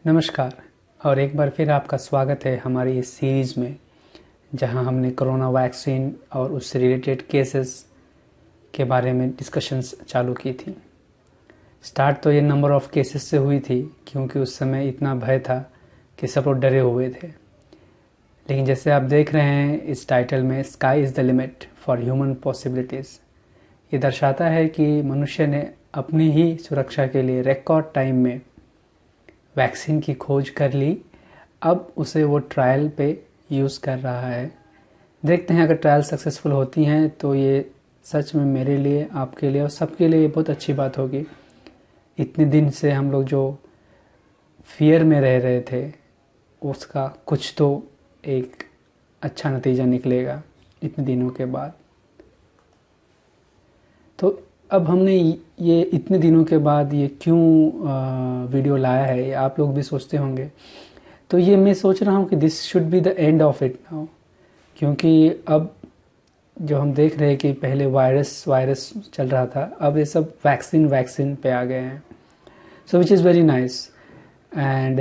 नमस्कार और एक बार फिर आपका स्वागत है हमारी इस सीरीज़ में, जहां हमने कोरोना वैक्सीन और उससे रिलेटेड केसेस के बारे में डिस्कशंस चालू की थी। स्टार्ट तो ये नंबर ऑफ़ केसेस से हुई थी, क्योंकि उस समय इतना भय था कि सब लोग डरे हुए थे। लेकिन जैसे आप देख रहे हैं इस टाइटल में, sky is the limit for human possibilities, ये दर्शाता है कि मनुष्य ने अपनी ही सुरक्षा के लिए रिकॉर्ड टाइम में वैक्सीन की खोज कर ली। अब उसे वो ट्रायल पे यूज़ कर रहा है। देखते हैं अगर ट्रायल सक्सेसफुल होती हैं तो ये सच में मेरे लिए, आपके लिए और सबके लिए बहुत अच्छी बात होगी। इतने दिन से हम लोग जो फियर में रह रहे थे, उसका कुछ तो एक अच्छा नतीजा निकलेगा इतने दिनों के बाद। तो अब हमने ये इतने दिनों के बाद ये क्यों वीडियो लाया है, ये आप लोग भी सोचते होंगे। तो ये मैं सोच रहा हूँ कि this should be the end of it now, क्योंकि अब जो हम देख रहे हैं कि पहले वायरस चल रहा था, अब ये सब वैक्सीन पे आ गए हैं। So which is very nice. And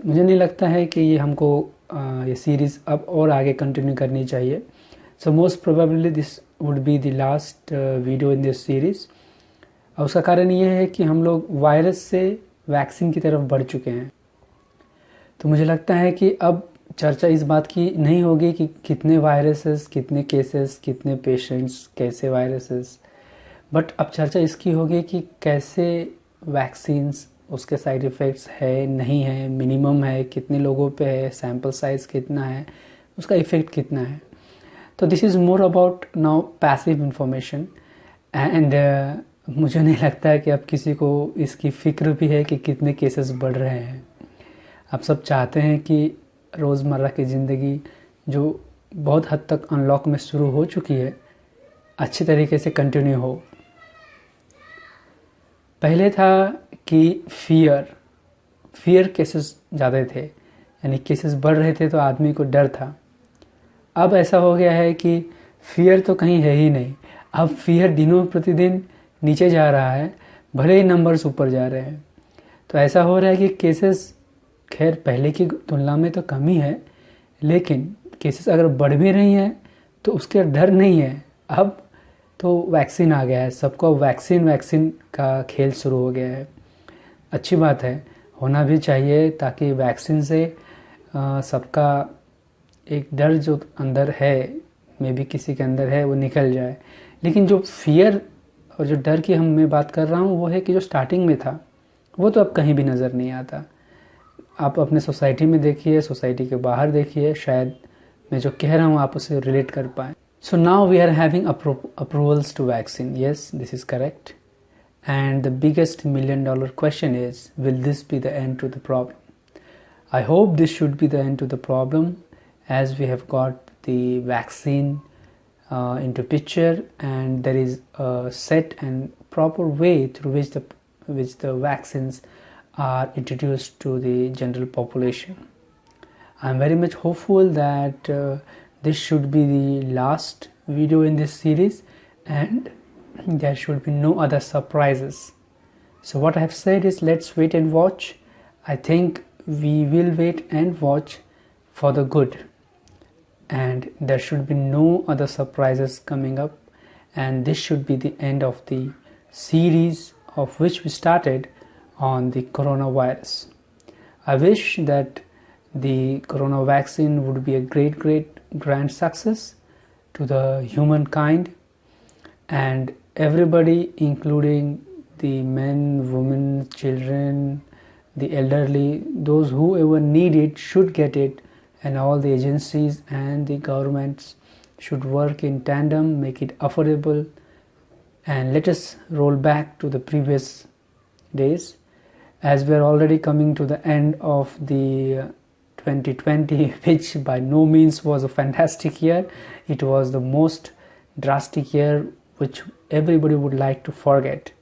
मुझे नहीं लगता है कि ये हमको ये सीरीज़ अब और आगे कंटिन्यू करनी चाहिए। So most probably this would be the last video in this series. और उसका कारण ये है कि हम लोग वायरस से वैक्सीन की तरफ बढ़ चुके हैं। तो मुझे लगता है कि अब चर्चा इस बात की नहीं होगी कि कितने वायरसेस, कितने केसेस, कितने पेशेंट्स, कैसे वायरसेस, बट अब चर्चा इसकी होगी कि कैसे वैक्सीन्स, उसके साइड इफ़ेक्ट्स है, नहीं है, मिनिमम है, कितने लोगों पे है, सैम्पल साइज़ कितना है, उसका इफ़ेक्ट कितना है। तो this is more about now passive information. And मुझे नहीं लगता है कि अब किसी को इसकी फ़िक्र भी है कि कितने केसेस बढ़ रहे हैं। आप सब चाहते हैं कि रोज़मर्रा की ज़िंदगी जो बहुत हद तक अनलॉक में शुरू हो चुकी है, अच्छी तरीके से कंटिन्यू हो। पहले था कि फियर केसेस ज़्यादा थे, यानी केसेस बढ़ रहे थे तो आदमी को डर था। अब ऐसा हो गया है कि फियर तो कहीं है ही नहीं। अब फियर दिनों प्रतिदिन नीचे जा रहा है, भले ही नंबर्स ऊपर जा रहे हैं। तो ऐसा हो रहा है कि केसेस खैर पहले की तुलना में तो कम ही है, लेकिन केसेस अगर बढ़ भी रही हैं तो उसके डर नहीं है। अब तो वैक्सीन आ गया है, सबको वैक्सीन का खेल शुरू हो गया है। अच्छी बात है, होना भी चाहिए, ताकि वैक्सीन से सबका एक डर जो अंदर है, मे भी किसी के अंदर है, वो निकल जाए। लेकिन जो फियर और जो डर की मैं बात कर रहा हूँ, वो है कि जो स्टार्टिंग में था वो तो अब कहीं भी नज़र नहीं आता। आप अपने सोसाइटी में देखिए, सोसाइटी के बाहर देखिए, शायद मैं जो कह रहा हूँ आप उसे रिलेट कर पाएँ। So now we are having approvals to vaccine. Yes, this is correct. And the biggest $1,000,000 question is, will this be the end to the problem? I hope this should be the end to the problem, as we have got the vaccine into picture, and there is a set and proper way through which the vaccines are introduced to the general population. I am very much hopeful that this should be the last video in this series, and there should be no other surprises. So what I have said is, let's wait and watch. I think we will wait and watch for the good, and there should be no other surprises coming up, and this should be the end of the series of which we started on the coronavirus. I wish that the corona vaccine would be a great grand success to the humankind, and everybody, including the men, women, children, the elderly, those whoever need it should get it, and all the agencies and the governments should work in tandem, make it affordable, and let us roll back to the previous days, as we are already coming to the end of the 2020, which by no means was a fantastic year. It was the most drastic year which everybody would like to forget.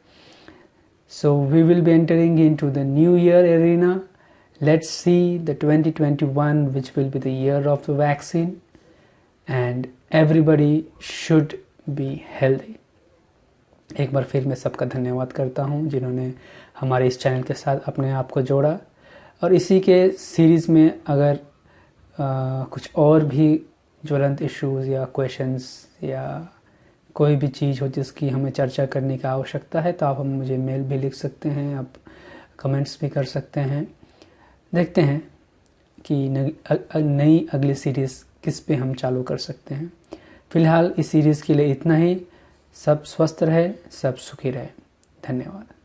So we will be entering into the new year arena. Let's see the 2021, which will be the year of the vaccine, and everybody should be healthy. एक बार फिर मैं सबका धन्यवाद करता हूँ जिन्होंने हमारे इस चैनल के साथ अपने आप को जोड़ा। और इसी के सीरीज़ में अगर कुछ और भी ज्वलंत इश्यूज़ या क्वेश्चंस या कोई भी चीज़ हो जिसकी हमें चर्चा करने की आवश्यकता है तो आप हम मुझे मेल भी लिख सकते हैं, आप कमेंट्स भी कर सकते हैं। देखते हैं कि नई अगली सीरीज़ किस पे हम चालू कर सकते हैं। फ़िलहाल इस सीरीज़ के लिए इतना ही। सब स्वस्थ रहे, सब सुखी रहे। धन्यवाद।